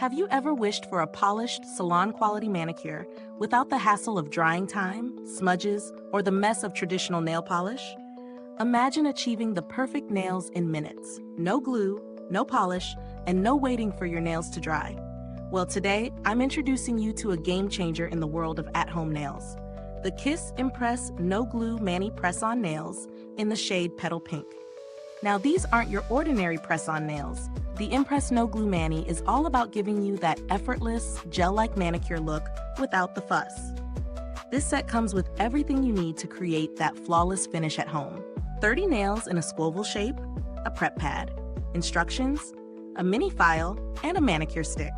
Have you ever wished for a polished, salon-quality manicure without the hassle of drying time, smudges, or the mess of traditional nail polish? Imagine achieving the perfect nails in minutes. No glue, no polish, and no waiting for your nails to dry. Well, today, I'm introducing you to a game changer in the world of at-home nails. The Kiss imPRESS No Glue Mani Press-On Nails in the shade Petal Pink. Now, these aren't your ordinary press-on nails. The imPRESS No Glue Mani is all about giving you that effortless, gel-like manicure look without the fuss. This set comes with everything you need to create that flawless finish at home. 30 nails in a Squoval shape, a prep pad, instructions, a mini file, and a manicure stick.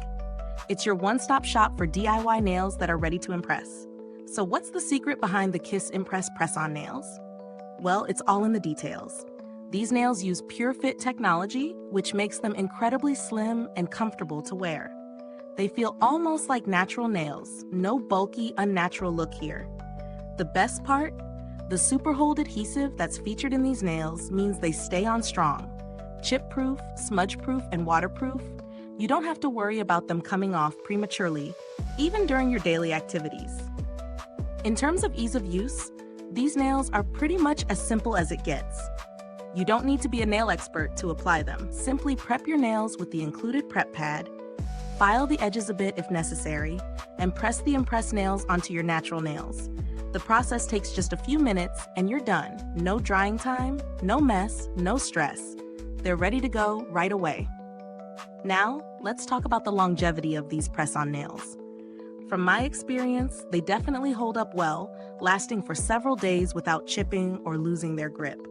It's your one-stop shop for DIY nails that are ready to impress. So what's the secret behind the Kiss imPRESS press-on nails? Well, it's all in the details. These nails use PureFit Technology, which makes them incredibly slim and comfortable to wear. They feel almost like natural nails, no bulky, unnatural look here. The best part? The super hold adhesive that's featured in these nails means they stay on strong. Chip-proof, smudge-proof, and waterproof. You don't have to worry about them coming off prematurely, even during your daily activities. In terms of ease of use, these nails are pretty much as simple as it gets. You don't need to be a nail expert to apply them. Simply prep your nails with the included prep pad, file the edges a bit if necessary, and press the imPRESS nails onto your natural nails. The process takes just a few minutes and you're done. No drying time, no mess, no stress. They're ready to go right away. Now, let's talk about the longevity of these press-on nails. From my experience, they definitely hold up well, lasting for several days without chipping or losing their grip.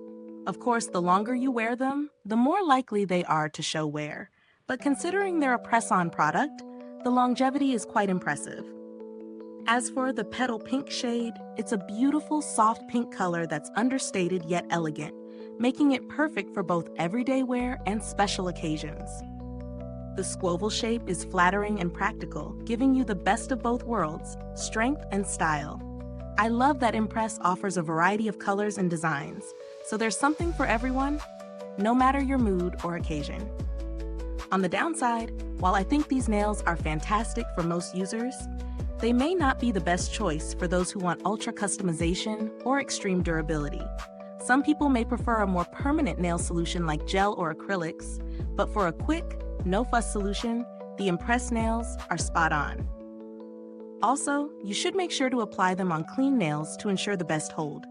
Of course, the longer you wear them, the more likely they are to show wear. But considering they're a press-on product, the longevity is quite impressive. As for the Petal Pink shade, it's a beautiful soft pink color that's understated yet elegant, making it perfect for both everyday wear and special occasions. The Squoval shape is flattering and practical, giving you the best of both worlds, strength and style. I love that imPRESS offers a variety of colors and designs, so there's something for everyone, no matter your mood or occasion. On the downside, while I think these nails are fantastic for most users, they may not be the best choice for those who want ultra customization or extreme durability. Some people may prefer a more permanent nail solution like gel or acrylics, but for a quick, no-fuss solution, the imPRESS nails are spot on. Also, you should make sure to apply them on clean nails to ensure the best hold.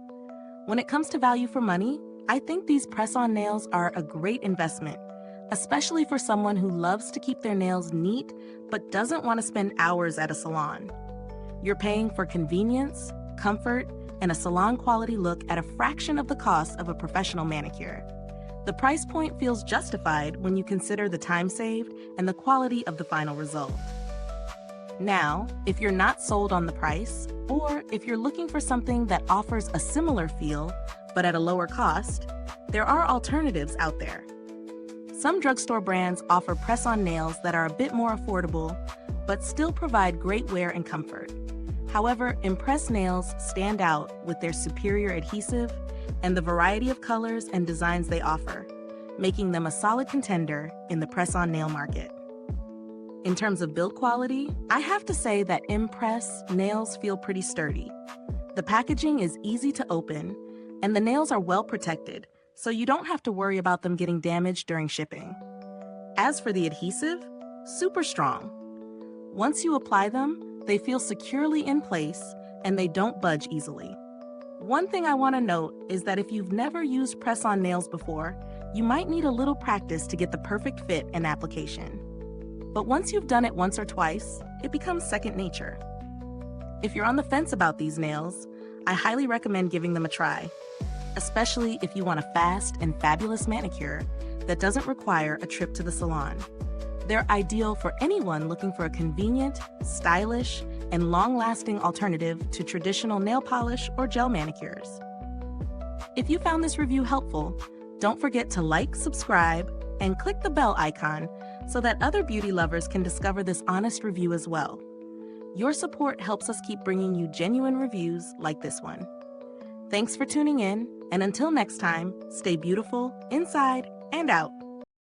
When it comes to value for money, I think these press-on nails are a great investment, especially for someone who loves to keep their nails neat but doesn't want to spend hours at a salon. You're paying for convenience, comfort, and a salon-quality look at a fraction of the cost of a professional manicure. The price point feels justified when you consider the time saved and the quality of the final result. Now, if you're not sold on the price, or if you're looking for something that offers a similar feel but at a lower cost, there are alternatives out there. Some drugstore brands offer press-on nails that are a bit more affordable but still provide great wear and comfort. However, imPRESS nails stand out with their superior adhesive and the variety of colors and designs they offer, making them a solid contender in the press-on nail market. In terms of build quality, I have to say that imPRESS nails feel pretty sturdy. The packaging is easy to open, and the nails are well protected, so you don't have to worry about them getting damaged during shipping. As for the adhesive, super strong. Once you apply them, they feel securely in place, and they don't budge easily. One thing I want to note is that if you've never used press-on nails before, you might need a little practice to get the perfect fit and application. But once you've done it once or twice, it becomes second nature. If you're on the fence about these nails, I highly recommend giving them a try, especially if you want a fast and fabulous manicure that doesn't require a trip to the salon. They're ideal for anyone looking for a convenient, stylish, and long-lasting alternative to traditional nail polish or gel manicures. If you found this review helpful, don't forget to like, subscribe, and click the bell icon so that other beauty lovers can discover this honest review as well. Your support helps us keep bringing you genuine reviews like this one. Thanks for tuning in, and until next time, stay beautiful inside and out.